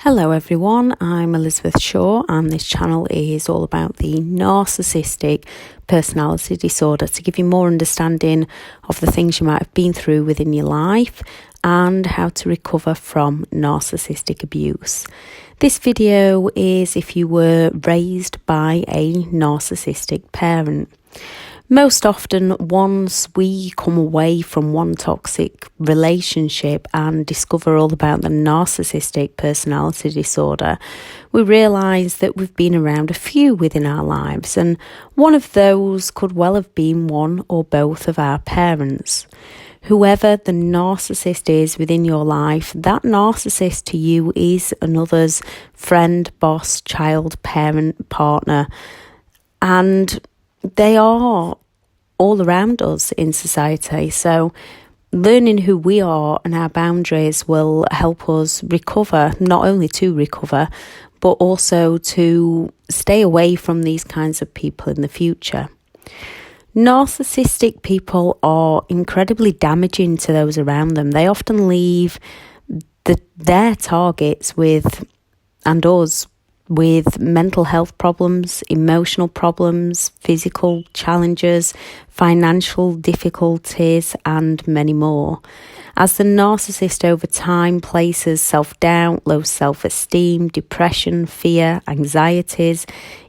Hello everyone, I'm Elizabeth Shaw and this channel is all about the narcissistic personality disorder to give you more understanding of the things you might have been through within your life and how to recover from narcissistic abuse. This video is if you were raised by a narcissistic parent. Most often, once we come away from one toxic relationship and discover all about the narcissistic personality disorder, we realise that we've been around a few within our lives, and one of those could well have been one or both of our parents. Whoever the narcissist is within your life, that narcissist to you is another's friend, boss, child, parent, partner, and they are all around us in society. So learning who we are and our boundaries will help us recover, not only to recover, but also to stay away from these kinds of people in the future. Narcissistic people are incredibly damaging to those around them. They often leave their targets and us with mental health problems, emotional problems, physical challenges, financial difficulties, and many more. As the narcissist over time places self-doubt, low self-esteem, depression, fear, anxieties,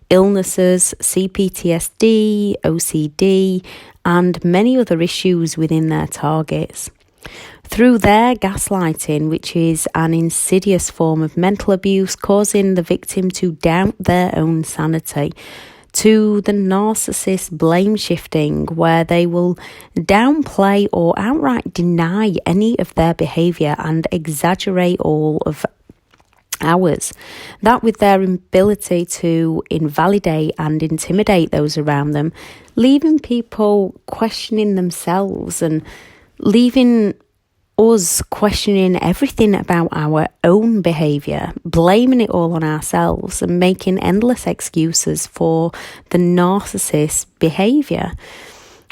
illnesses, CPTSD, OCD, and many other issues within their targets. Through their gaslighting, which is an insidious form of mental abuse, causing the victim to doubt their own sanity, to the narcissist blame shifting, where they will downplay or outright deny any of their behaviour and exaggerate all of ours. That with their ability to invalidate and intimidate those around them, leaving people questioning themselves and leaving us questioning everything about our own behaviour, blaming it all on ourselves and making endless excuses for the narcissist's behaviour.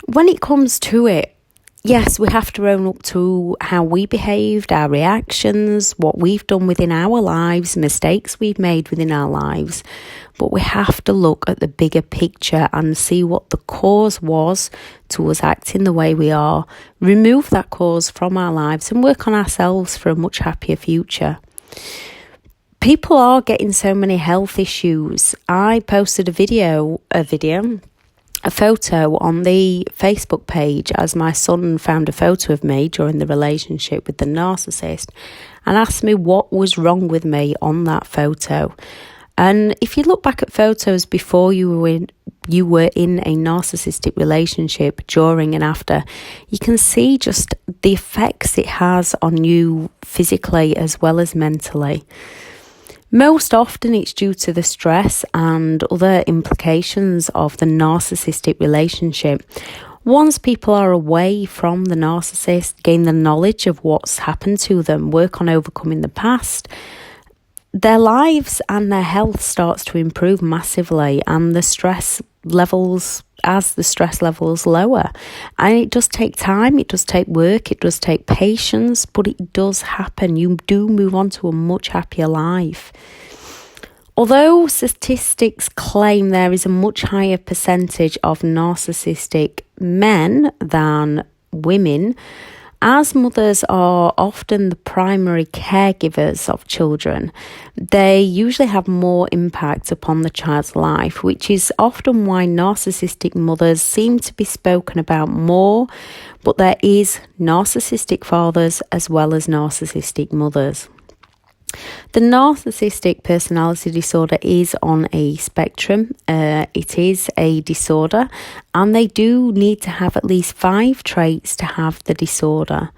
When it comes to it, yes, we have to own up to how we behaved, our reactions, what we've done within our lives, mistakes we've made within our lives. But we have to look at the bigger picture and see what the cause was to us acting the way we are, remove that cause from our lives and work on ourselves for a much happier future. People are getting so many health issues. I posted a photo on the Facebook page as my son found a photo of me during the relationship with the narcissist and asked me what was wrong with me on that photo. And if you look back at photos before you were in a narcissistic relationship, during and after, you can see just the effects it has on you physically as well as mentally. Most often it's due to the stress and other implications of the narcissistic relationship. Once people are away from the narcissist, gain the knowledge of what's happened to them, work on overcoming the past, their lives and their health starts to improve massively, and the stress levels lower. And it does take time, it does take work, it does take patience, but it does happen. You do move on to a much happier life. Although statistics claim there is a much higher percentage of narcissistic men than women, as mothers are often the primary caregivers of children, they usually have more impact upon the child's life, which is often why narcissistic mothers seem to be spoken about more, but there is narcissistic fathers as well as narcissistic mothers. The narcissistic personality disorder is on a spectrum. It is a disorder, and they do need to have at least 5 traits to have the disorder.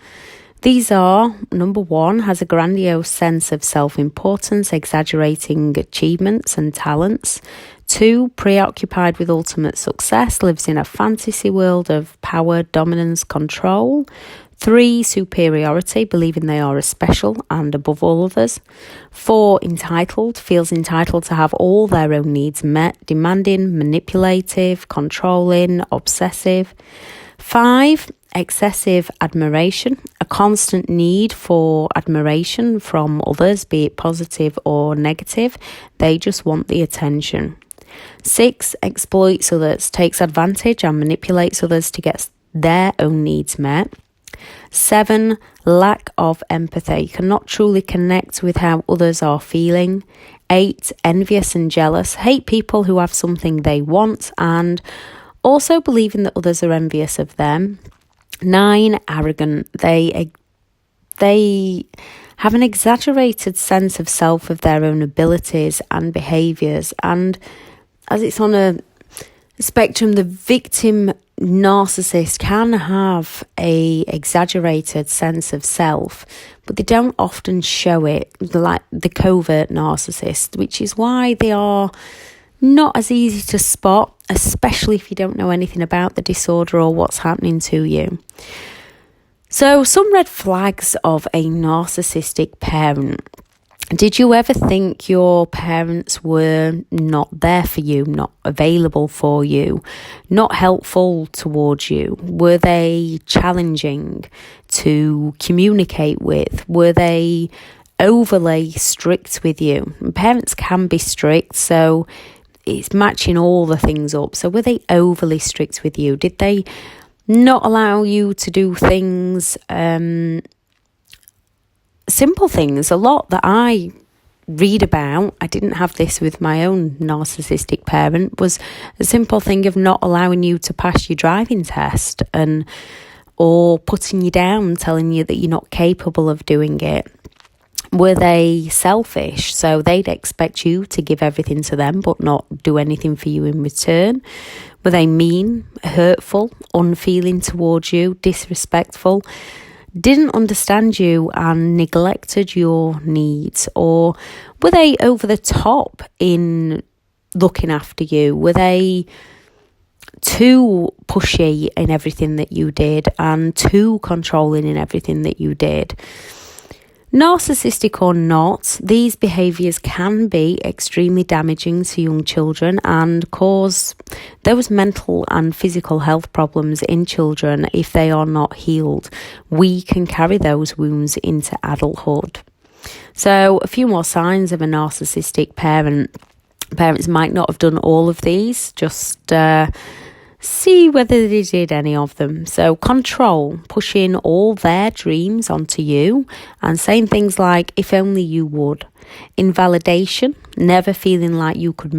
These are: number 1, has a grandiose sense of self-importance, exaggerating achievements and talents. 2, preoccupied with ultimate success, lives in a fantasy world of power, dominance, control. 3, superiority, believing they are special and above all others. 4, entitled, feels entitled to have all their own needs met, demanding, manipulative, controlling, obsessive. 5, excessive admiration, a constant need for admiration from others, be it positive or negative. They just want the attention. 6, exploits others, takes advantage and manipulates others to get their own needs met. 7, lack of empathy, cannot truly connect with how others are feeling. 8, envious and jealous, hate people who have something they want and also believing that others are envious of them. 9, arrogant, they have an exaggerated sense of self of their own abilities and behaviours, and as it's on a spectrum, the victim narcissist can have a exaggerated sense of self, but they don't often show it, like the covert narcissist, which is why they are not as easy to spot, especially if you don't know anything about the disorder or what's happening to you. So, some red flags of a narcissistic parent. Did you ever think your parents were not there for you, not available for you, not helpful towards you? Were they challenging to communicate with? Were they overly strict with you? Parents can be strict, so it's matching all the things up. So were they overly strict with you? Did they not allow you to do things, simple things? A lot that I read about, I didn't have this with my own narcissistic parent, was a simple thing of not allowing you to pass your driving test or putting you down, telling you that you're not capable of doing it. Were they selfish? So they'd expect you to give everything to them but not do anything for you in return. Were they mean, hurtful, unfeeling towards you, disrespectful, didn't understand you and neglected your needs? Or were they over the top in looking after you? Were they too pushy in everything that you did and too controlling in everything that you did? Narcissistic or not, these behaviours can be extremely damaging to young children and cause those mental and physical health problems in children if they are not healed. We can carry those wounds into adulthood. So, a few more signs of a narcissistic parent. Parents might not have done all of these, just see whether they did any of them. So control, pushing all their dreams onto you and saying things like, if only you would. Invalidation, never feeling like you could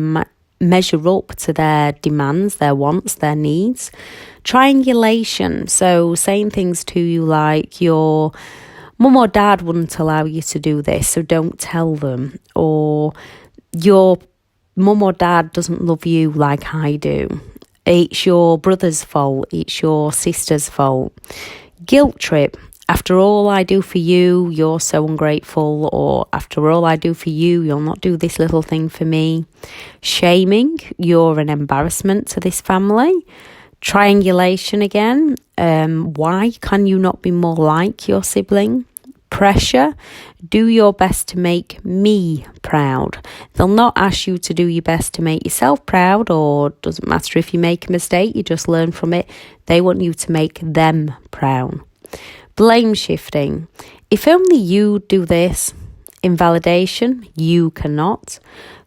measure up to their demands, their wants, their needs. Triangulation, so saying things to you like your mum or dad wouldn't allow you to do this, so don't tell them. Or your mum or dad doesn't love you like I do. It's your brother's fault, it's your sister's fault. Guilt trip, after all I do for you, you're so ungrateful, or after all I do for you, you'll not do this little thing for me. Shaming, you're an embarrassment to this family. Triangulation again, why can you not be more like your sibling? Pressure, do your best to make me proud. They'll not ask you to do your best to make yourself proud, or doesn't matter if you make a mistake, you just learn from it. They want you to make them proud. Blame shifting, if only you do this. Invalidation, you cannot.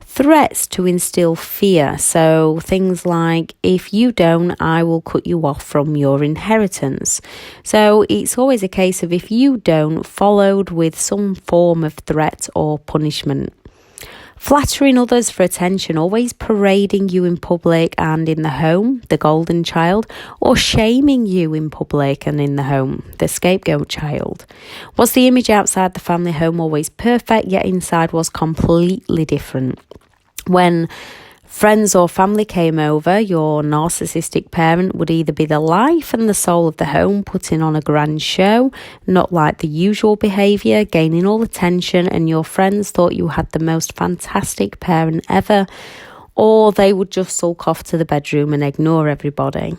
Threats to instill fear, so things like, if you don't, I will cut you off from your inheritance. So it's always a case of if you don't, followed with some form of threat or punishment. Flattering others for attention, always parading you in public and in the home, the golden child, or shaming you in public and in the home, the scapegoat child. Was the image outside the family home always perfect, yet inside was completely different? When friends or family came over, your narcissistic parent would either be the life and the soul of the home, putting on a grand show, not like the usual behaviour, gaining all attention, and your friends thought you had the most fantastic parent ever, or they would just sulk off to the bedroom and ignore everybody.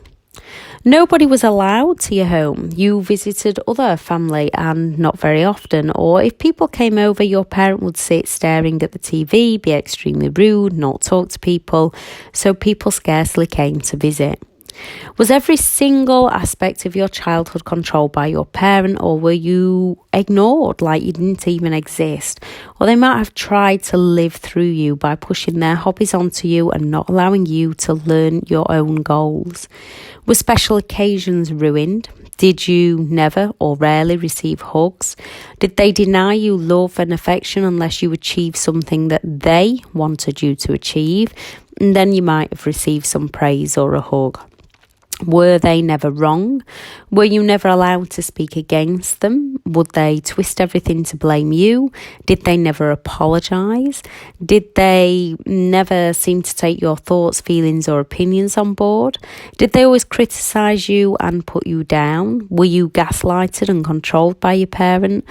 Nobody was allowed to your home. You visited other family and not very often, or if people came over, your parent would sit staring at the TV, be extremely rude, not talk to people, so people scarcely came to visit. Was every single aspect of your childhood controlled by your parent, or were you ignored like you didn't even exist? Or they might have tried to live through you by pushing their hobbies onto you and not allowing you to learn your own goals. Were special occasions ruined? Did you never or rarely receive hugs? Did they deny you love and affection unless you achieved something that they wanted you to achieve? And then you might have received some praise or a hug. Were they never wrong? Were you never allowed to speak against them? Would they twist everything to blame you? Did they never apologise? Did they never seem to take your thoughts, feelings or opinions on board? Did they always criticise you and put you down? Were you gaslighted and controlled by your parent?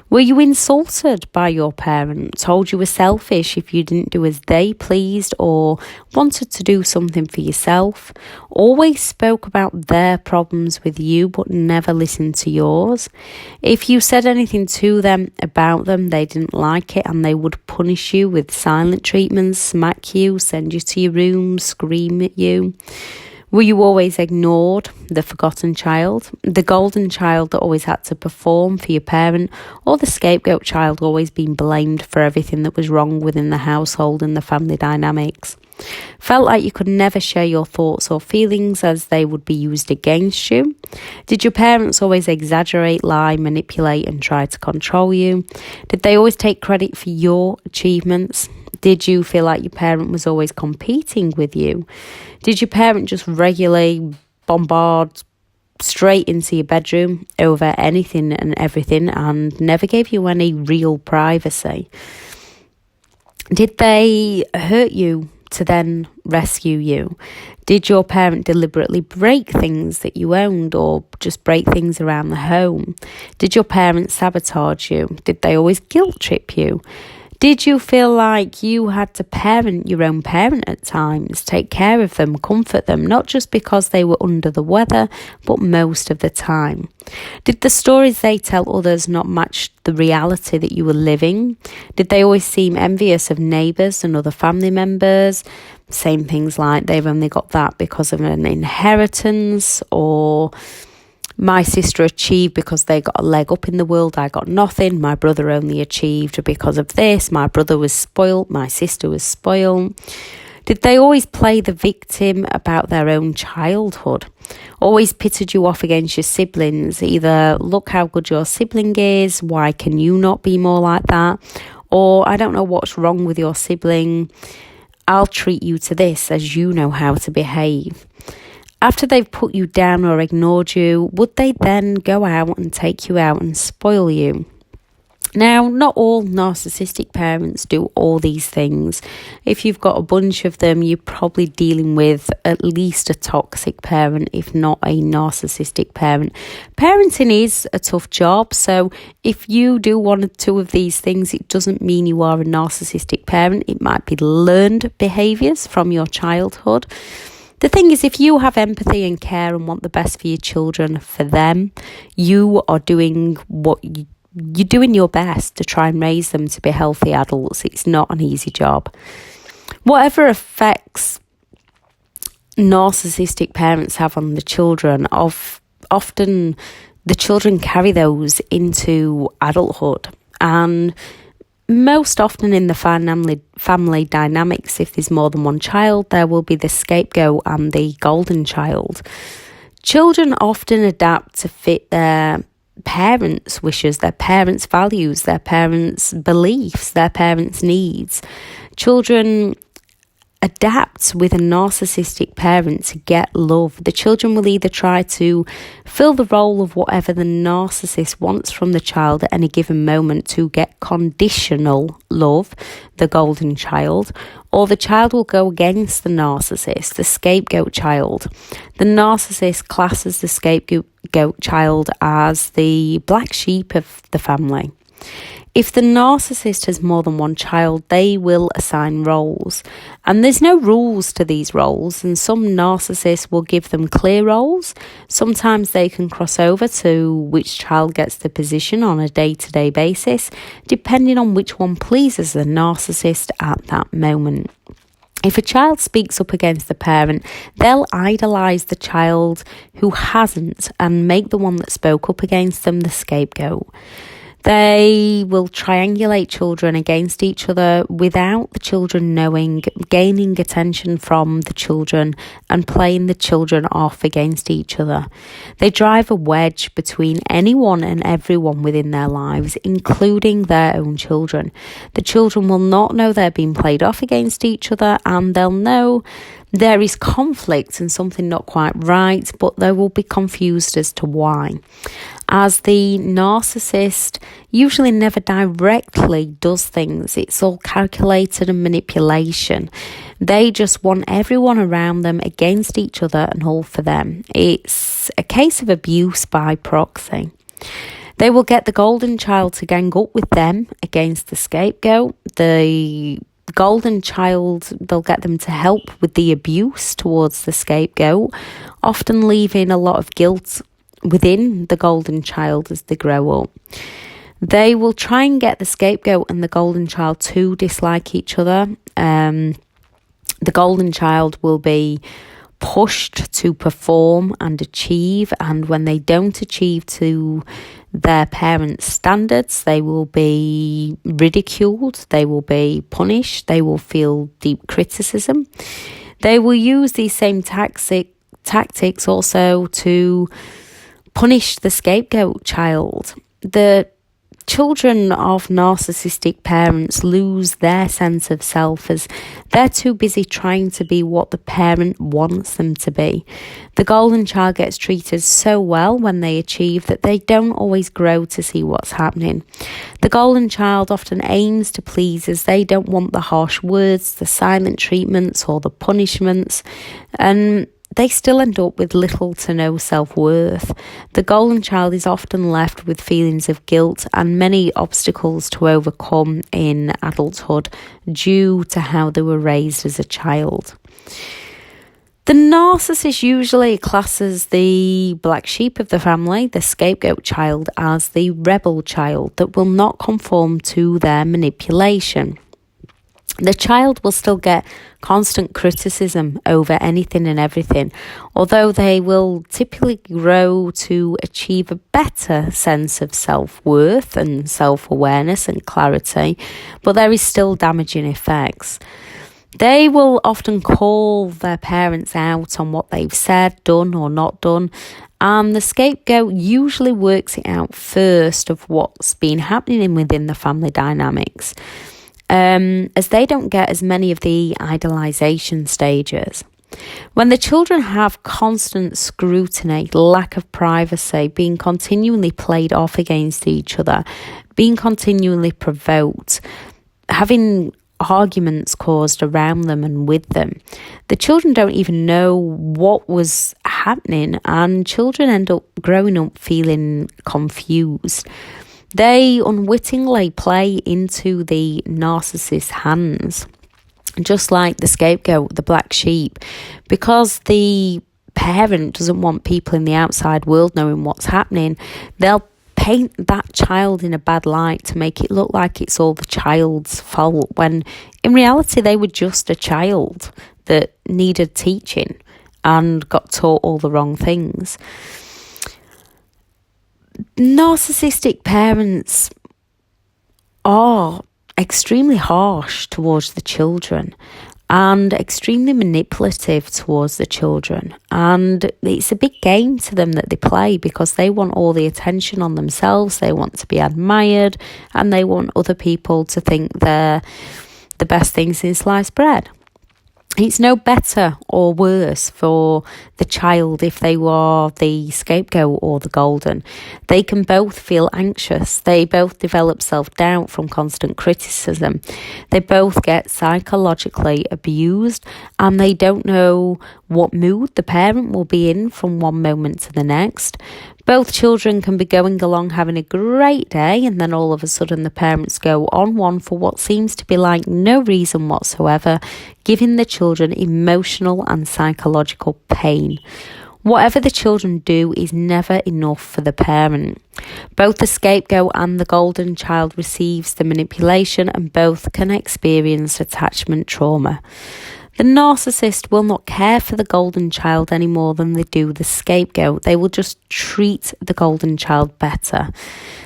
Were you insulted by your parent, told you were selfish if you didn't do as they pleased or wanted to do something for yourself? Always spoke about their problems with you but never listened to yours? If you said anything to them about them, they didn't like it and they would punish you with silent treatments, smack you, send you to your room, scream at you. Were you always ignored, the forgotten child, the golden child that always had to perform for your parent, or the scapegoat child always being blamed for everything that was wrong within the household and the family dynamics? Felt like you could never share your thoughts or feelings as they would be used against you? Did your parents always exaggerate, lie, manipulate and try to control you? Did they always take credit for your achievements? Did you feel like your parent was always competing with you? Did your parent just regularly bombard straight into your bedroom over anything and everything and never gave you any real privacy? Did they hurt you to then rescue you? Did your parent deliberately break things that you owned or just break things around the home? Did your parents sabotage you? Did they always guilt trip you? Did you feel like you had to parent your own parent at times, take care of them, comfort them, not just because they were under the weather, but most of the time? Did the stories they tell others not match the reality that you were living? Did they always seem envious of neighbours and other family members, saying things like they've only got that because of an inheritance, or my sister achieved because they got a leg up in the world, I got nothing, my brother only achieved because of this, my brother was spoilt, my sister was spoiled? Did they always play the victim about their own childhood? Always pitted you off against your siblings, either look how good your sibling is, why can you not be more like that? Or I don't know what's wrong with your sibling, I'll treat you to this as you know how to behave. After they've put you down or ignored you, would they then go out and take you out and spoil you? Now, not all narcissistic parents do all these things. If you've got a bunch of them, you're probably dealing with at least a toxic parent, if not a narcissistic parent. Parenting is a tough job, so if you do one or two of these things, it doesn't mean you are a narcissistic parent. It might be learned behaviours from your childhood. The thing is, if you have empathy and care and want the best for your children, for them, you are doing you're doing your best to try and raise them to be healthy adults. It's not an easy job. Whatever effects narcissistic parents have on the children, often the children carry those into adulthood. And most often in the family dynamics, if there's more than one child, there will be the scapegoat and the golden child. Children often adapt to fit their parents' wishes, their parents' values, their parents' beliefs, their parents' needs. Children adapt with a narcissistic parent to get love. The children will either try to fill the role of whatever the narcissist wants from the child at any given moment to get conditional love, the golden child, or the child will go against the narcissist, the scapegoat child. The narcissist classes the scapegoat child as the black sheep of the family. If the narcissist has more than one child, they will assign roles. And there's no rules to these roles, and some narcissists will give them clear roles. Sometimes they can cross over to which child gets the position on a day-to-day basis, depending on which one pleases the narcissist at that moment. If a child speaks up against the parent, they'll idolise the child who hasn't and make the one that spoke up against them the scapegoat. They will triangulate children against each other without the children knowing, gaining attention from the children and playing the children off against each other. They drive a wedge between anyone and everyone within their lives, including their own children. The children will not know they're being played off against each other, and they'll know there is conflict and something not quite right, but they will be confused as to why. As the narcissist usually never directly does things, it's all calculated and manipulation. They just want everyone around them against each other and all for them. It's a case of abuse by proxy. They will get the golden child to gang up with them against the scapegoat. The golden child, they'll get them to help with the abuse towards the scapegoat, often leaving a lot of guilt within the golden child as they grow up. They will try and get the scapegoat and the golden child to dislike each other. The golden child will be pushed to perform and achieve, and when they don't achieve to their parents' standards, they will be ridiculed, they will be punished, they will feel deep criticism. They will use these same tactics also to punish the scapegoat child. The children of narcissistic parents lose their sense of self as they're too busy trying to be what the parent wants them to be. The golden child gets treated so well when they achieve that they don't always grow to see what's happening. The golden child often aims to please as they don't want the harsh words, the silent treatments or the punishments, and they still end up with little to no self-worth. The golden child is often left with feelings of guilt and many obstacles to overcome in adulthood due to how they were raised as a child. The narcissist usually classes the black sheep of the family, the scapegoat child, as the rebel child that will not conform to their manipulation. The child will still get constant criticism over anything and everything, although they will typically grow to achieve a better sense of self-worth and self-awareness and clarity, but there is still damaging effects. They will often call their parents out on what they've said, done or not done, and the scapegoat usually works it out first of what's been happening within the family dynamics. As they don't get as many of the idolization stages. When the children have constant scrutiny, lack of privacy, being continually played off against each other, being continually provoked, having arguments caused around them and with them, the children don't even know what was happening, and children end up growing up feeling confused. They unwittingly play into the narcissist's hands, just like the scapegoat, the black sheep, because the parent doesn't want people in the outside world knowing what's happening. They'll paint that child in a bad light to make it look like it's all the child's fault, when in reality they were just a child that needed teaching and got taught all the wrong things. Narcissistic parents are extremely harsh towards the children and extremely manipulative towards the children, and it's a big game to them that they play because they want all the attention on themselves, they want to be admired, and they want other people to think they're the best thing since sliced bread. It's no better or worse for the child if they were the scapegoat or the golden. They can both feel anxious. They both develop self-doubt from constant criticism. They both get psychologically abused, and they don't know what mood the parent will be in from one moment to the next. Both children can be going along having a great day, and then all of a sudden the parents go on one for what seems to be like no reason whatsoever, giving the children emotional and psychological pain. Whatever the children do is never enough for the parent. Both the scapegoat and the golden child receives the manipulation, and both can experience attachment trauma. The narcissist will not care for the golden child any more than they do the scapegoat. They will just treat the golden child better.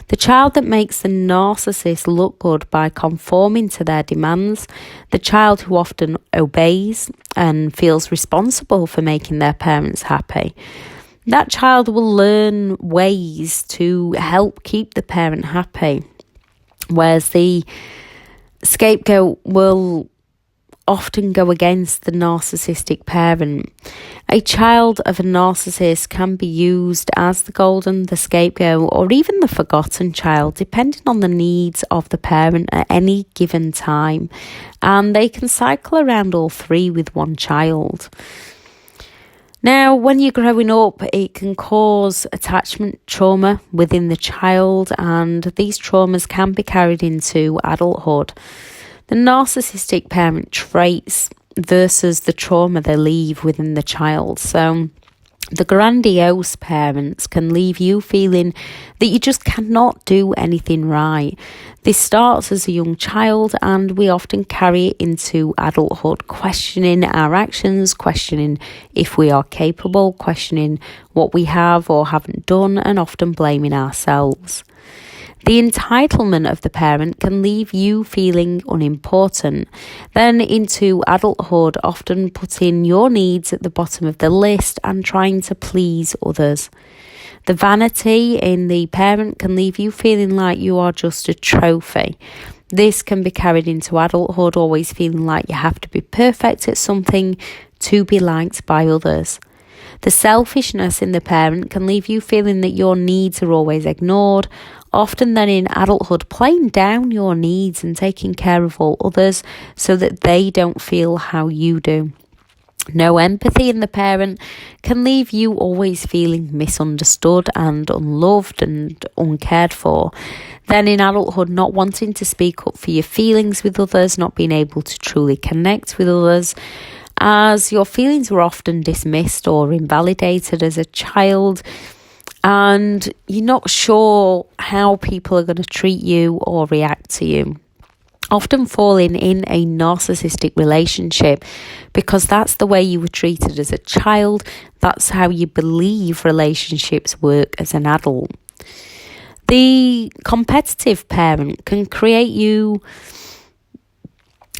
The child that makes the narcissist look good by conforming to their demands, the child who often obeys and feels responsible for making their parents happy, that child will learn ways to help keep the parent happy. Whereas the scapegoat will often go against the narcissistic parent. A child of a narcissist can be used as the golden, the scapegoat, or even the forgotten child, depending on the needs of the parent at any given time. And they can cycle around all three with one child. Now, when you're growing up, it can cause attachment trauma within the child, and these traumas can be carried into adulthood. The narcissistic parent traits versus the trauma they leave within the child. So the grandiose parents can leave you feeling that you just cannot do anything right. This starts as a young child, and we often carry it into adulthood, questioning our actions, questioning if we are capable, questioning what we have or haven't done, and often blaming ourselves. The entitlement of the parent can leave you feeling unimportant. Then into adulthood, often putting your needs at the bottom of the list and trying to please others. The vanity in the parent can leave you feeling like you are just a trophy. This can be carried into adulthood, always feeling like you have to be perfect at something to be liked by others. The selfishness in the parent can leave you feeling that your needs are always ignored, often then in adulthood playing down your needs and taking care of all others so that they don't feel how you do. No empathy in the parent can leave you always feeling misunderstood and unloved and uncared for. Then in adulthood, not wanting to speak up for your feelings with others, not being able to truly connect with others, as your feelings were often dismissed or invalidated as a child, and you're not sure how people are going to treat you or react to you. Often falling in a narcissistic relationship because that's the way you were treated as a child. That's how you believe relationships work as an adult. The competitive parent can create you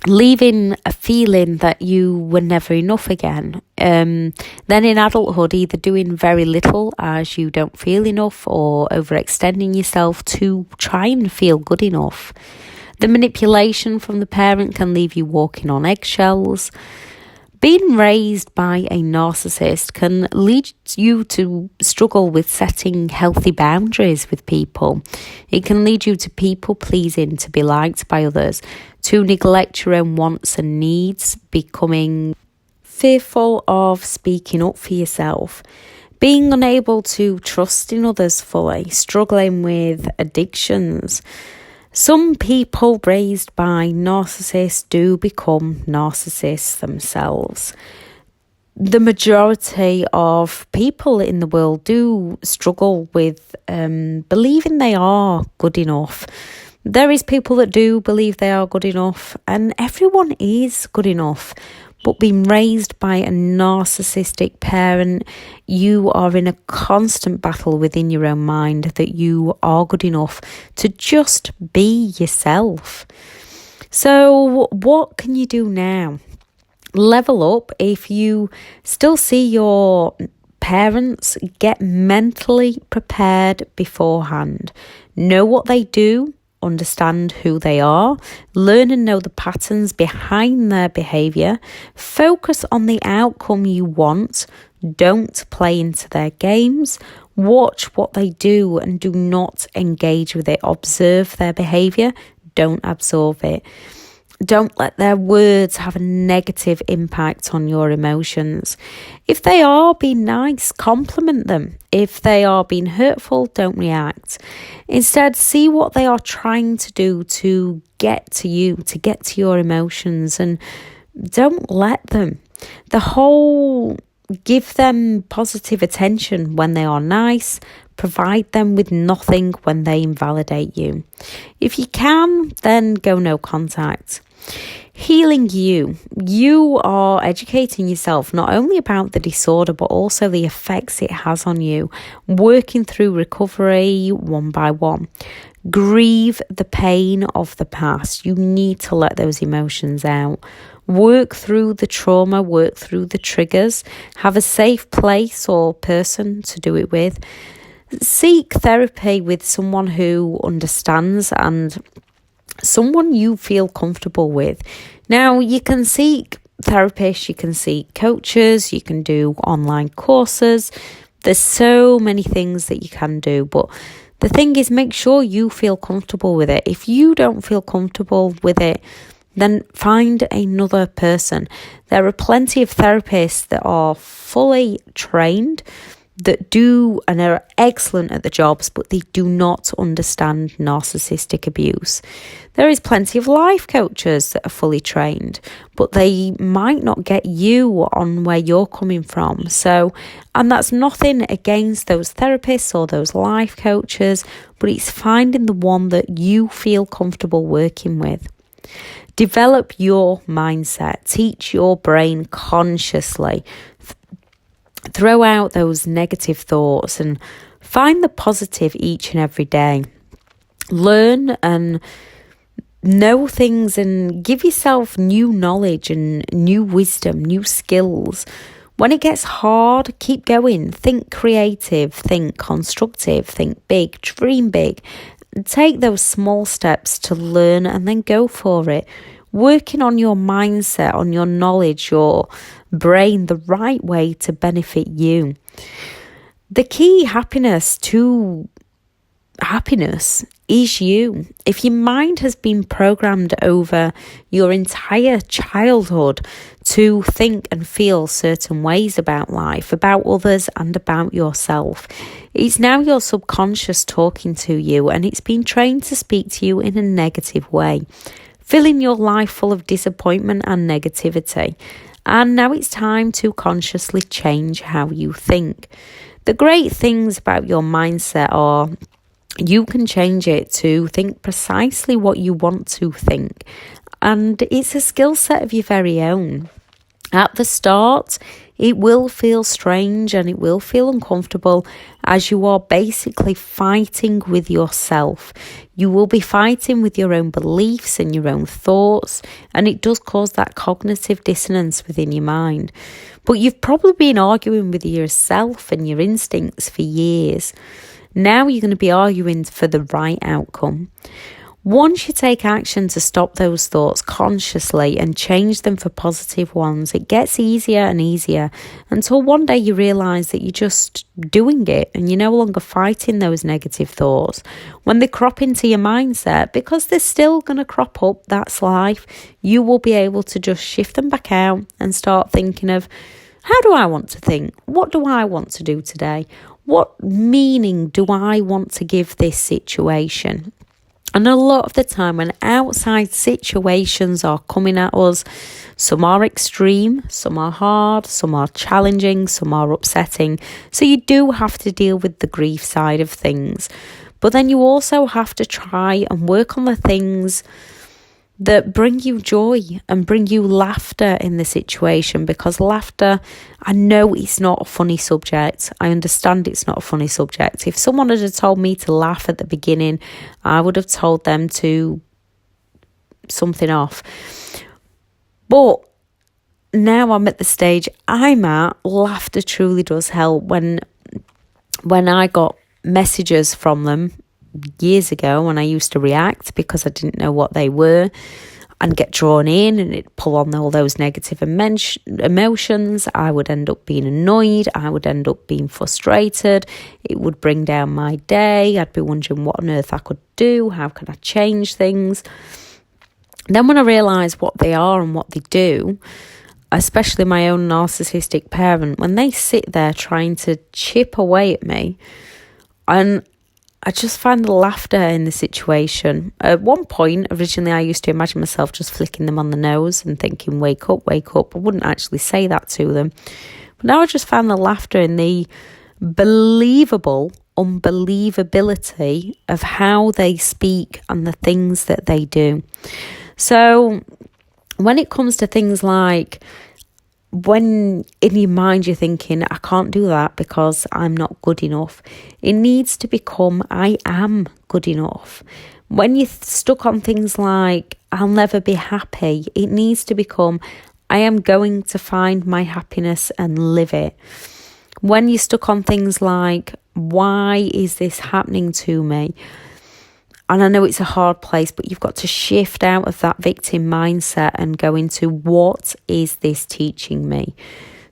leaving a feeling that you were never enough again. Then in adulthood, either doing very little as you don't feel enough or overextending yourself to try and feel good enough. The manipulation from the parent can leave you walking on eggshells. Being raised by a narcissist can lead you to struggle with setting healthy boundaries with people. It can lead you to people pleasing, to be liked by others, to neglect your own wants and needs, becoming fearful of speaking up for yourself, being unable to trust in others fully, struggling with addictions. Some people raised by narcissists do become narcissists themselves. The majority of people in the world do struggle with believing they are good enough. There is people that do believe they are good enough, and everyone is good enough. But being raised by a narcissistic parent, you are in a constant battle within your own mind that you are good enough to just be yourself. So what can you do now? Level up. If you still see your parents, get mentally prepared beforehand. Know what they do. Understand who they are, learn and know the patterns behind their behaviour, focus on the outcome you want, don't play into their games, watch what they do and do not engage with it, observe their behaviour, don't absorb it. Don't let their words have a negative impact on your emotions. If they are being nice, compliment them. If they are being hurtful, don't react. Instead, see what they are trying to do to get to you, to get to your emotions, and don't let them. Give them positive attention when they are nice. Provide them with nothing when they invalidate you. If you can, then go no contact. Healing you. You are educating yourself not only about the disorder, but also the effects it has on you. Working through recovery one by one. Grieve the pain of the past. You need to let those emotions out. Work through the trauma, work through the triggers. Have a safe place or person to do it with. Seek therapy with someone who understands and someone you feel comfortable with. Now, you can seek therapists, you can seek coaches, you can do online courses. There's so many things that you can do, but the thing is, make sure you feel comfortable with it. If you don't feel comfortable with it, then find another person. There are plenty of therapists that are fully trained, that do and are excellent at the jobs, but they do not understand narcissistic abuse. There is plenty of life coaches that are fully trained, but they might not get you on where you're coming from. And that's nothing against those therapists or those life coaches, but it's finding the one that you feel comfortable working with. Develop your mindset. Teach your brain consciously. Throw out those negative thoughts and find the positive each and every day. Learn and know things and give yourself new knowledge and new wisdom, new skills. When it gets hard, keep going. Think creative, think constructive, think big, dream big. Take those small steps to learn and then go for it. Working on your mindset, on your knowledge, your brain, the right way to benefit you. The key to happiness is you. If your mind has been programmed over your entire childhood to think and feel certain ways about life, about others and about yourself, it's now your subconscious talking to you, and it's been trained to speak to you in a negative way, filling your life full of disappointment and negativity. And now it's time to consciously change how you think. The great things about your mindset are you can change it to think precisely what you want to think. And it's a skill set of your very own. At the start, it will feel strange and it will feel uncomfortable as you are basically fighting with yourself. You will be fighting with your own beliefs and your own thoughts, and it does cause that cognitive dissonance within your mind. But you've probably been arguing with yourself and your instincts for years. Now you're going to be arguing for the right outcome. Once you take action to stop those thoughts consciously and change them for positive ones, it gets easier and easier until one day you realise that you're just doing it and you're no longer fighting those negative thoughts. When they crop into your mindset, because they're still going to crop up, that's life, you will be able to just shift them back out and start thinking of, how do I want to think? What do I want to do today? What meaning do I want to give this situation? And a lot of the time when outside situations are coming at us, some are extreme, some are hard, some are challenging, some are upsetting. So you do have to deal with the grief side of things. But then you also have to try and work on the things that bring you joy and bring you laughter in the situation, because laughter, I know it's not a funny subject. I understand it's not a funny subject. If someone had told me to laugh at the beginning, I would have told them to something off. But now I'm at the stage I'm at, laughter truly does help. When I got messages from them years ago when I used to react because I didn't know what they were and get drawn in and it'd pull on all those negative emotions, I would end up being annoyed, I would end up being frustrated, it would bring down my day, I'd be wondering what on earth I could do, how can I change things. Then when I realised what they are and what they do, especially my own narcissistic parent, when they sit there trying to chip away at me, and I just find the laughter in the situation. At one point, originally, I used to imagine myself just flicking them on the nose and thinking, wake up, wake up. I wouldn't actually say that to them. But now I just found the laughter in the believable unbelievability of how they speak and the things that they do. So when it comes to things like, when in your mind you're thinking, I can't do that because I'm not good enough, it needs to become, I am good enough. When you're stuck on things like, I'll never be happy, it needs to become, I am going to find my happiness and live it. When you're stuck on things like, why is this happening to me? And I know it's a hard place, but you've got to shift out of that victim mindset and go into, what is this teaching me?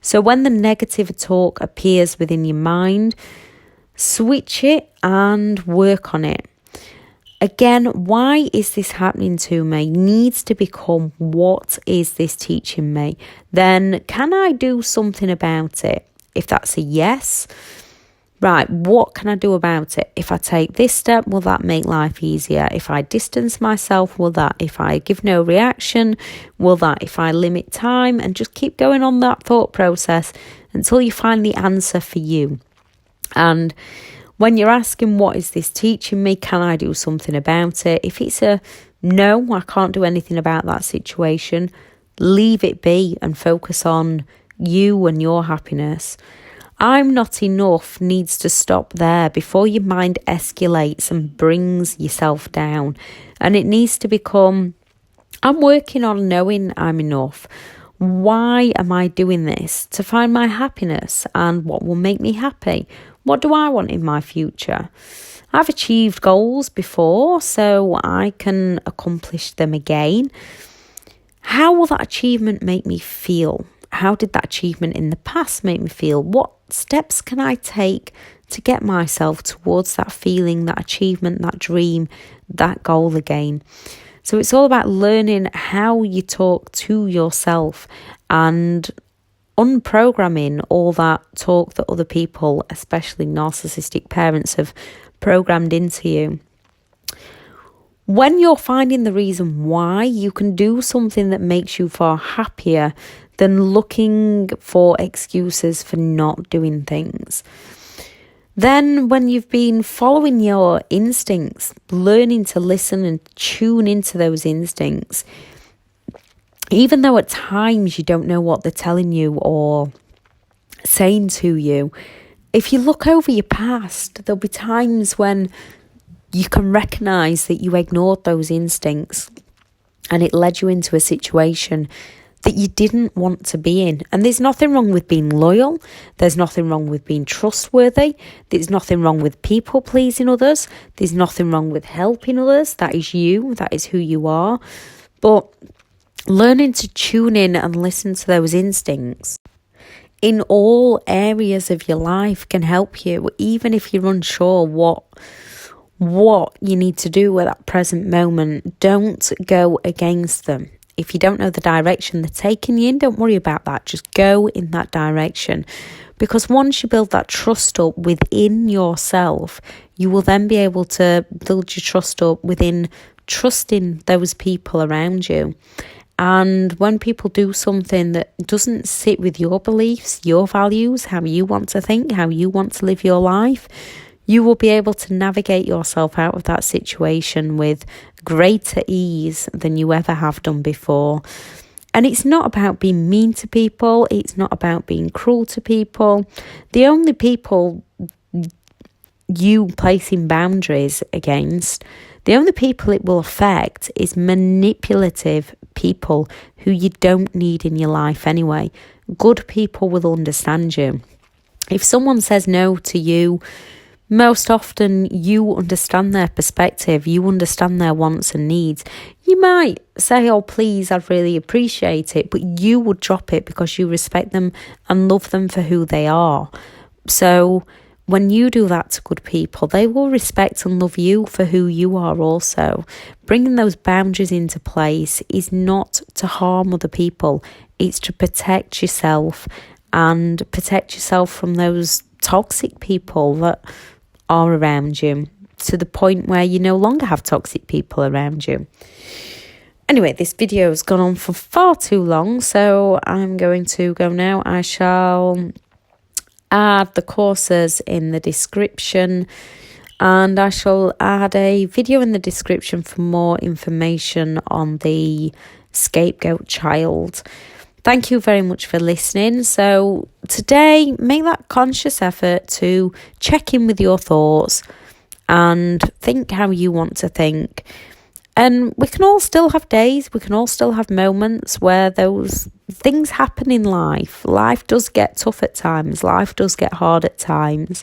So when the negative talk appears within your mind, switch it and work on it. Again, why is this happening to me? Needs to become, what is this teaching me? Then, can I do something about it? If that's a yes, right, what can I do about it? If I take this step, will that make life easier? If I distance myself, will that? If I give no reaction, will that? If I limit time, and just keep going on that thought process until you find the answer for you. And when you're asking, what is this teaching me? Can I do something about it? If it's a no, I can't do anything about that situation, leave it be and focus on you and your happiness. I'm not enough needs to stop there before your mind escalates and brings yourself down. And it needs to become, I'm working on knowing I'm enough. Why am I doing this? To find my happiness and what will make me happy. What do I want in my future? I've achieved goals before, so I can accomplish them again. How will that achievement make me feel? How did that achievement in the past make me feel? What steps can I take to get myself towards that feeling, that achievement, that dream, that goal again? So it's all about learning how you talk to yourself and unprogramming all that talk that other people, especially narcissistic parents, have programmed into you. When you're finding the reason why, you can do something that makes you far happier than looking for excuses for not doing things. Then when you've been following your instincts, learning to listen and tune into those instincts, even though at times you don't know what they're telling you or saying to you, if you look over your past, there'll be times when you can recognise that you ignored those instincts and it led you into a situation that you didn't want to be in. And there's nothing wrong with being loyal. There's nothing wrong with being trustworthy. There's nothing wrong with people pleasing others. There's nothing wrong with helping others. That is you. That is who you are. But learning to tune in and listen to those instincts in all areas of your life can help you, even if you're unsure what you need to do at that present moment. Don't go against them. If you don't know the direction they're taking you in, don't worry about that. Just go in that direction. Because once you build that trust up within yourself, you will then be able to build your trust up within trusting those people around you. And when people do something that doesn't sit with your beliefs, your values, how you want to think, how you want to live your life, you will be able to navigate yourself out of that situation with greater ease than you ever have done before. And it's not about being mean to people. It's not about being cruel to people. The only people you placing boundaries against, the only people it will affect is manipulative people who you don't need in your life anyway. Good people will understand you. If someone says no to you, most often you understand their perspective, you understand their wants and needs. You might say, oh please, I'd really appreciate it, but you would drop it because you respect them and love them for who they are. So when you do that to good people, they will respect and love you for who you are also. Bringing those boundaries into place is not to harm other people, it's to protect yourself and protect yourself from those toxic people that are around you, to the point where you no longer have toxic people around you. Anyway, this video has gone on for far too long, so I'm going to go now. I shall add the courses in the description. And I shall add a video in the description for more information on the scapegoat child. Thank you very much for listening. So today, make that conscious effort to check in with your thoughts and think how you want to think. And we can all still have days, we can all still have moments where those things happen in life. Life does get tough at times, life does get hard at times.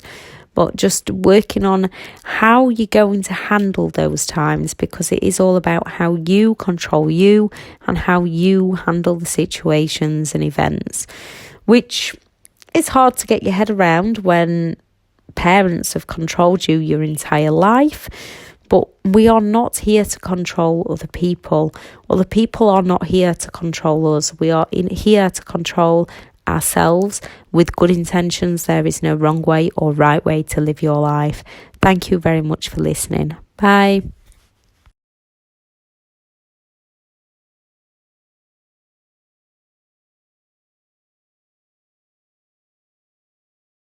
But just working on how you're going to handle those times, because it is all about how you control you and how you handle the situations and events, which is hard to get your head around when parents have controlled you your entire life. But we are not here to control other people. Other people are not here to control us. We are here to control ourselves with good intentions. There is no wrong way or right way to live your life. Thank you very much for listening. Bye.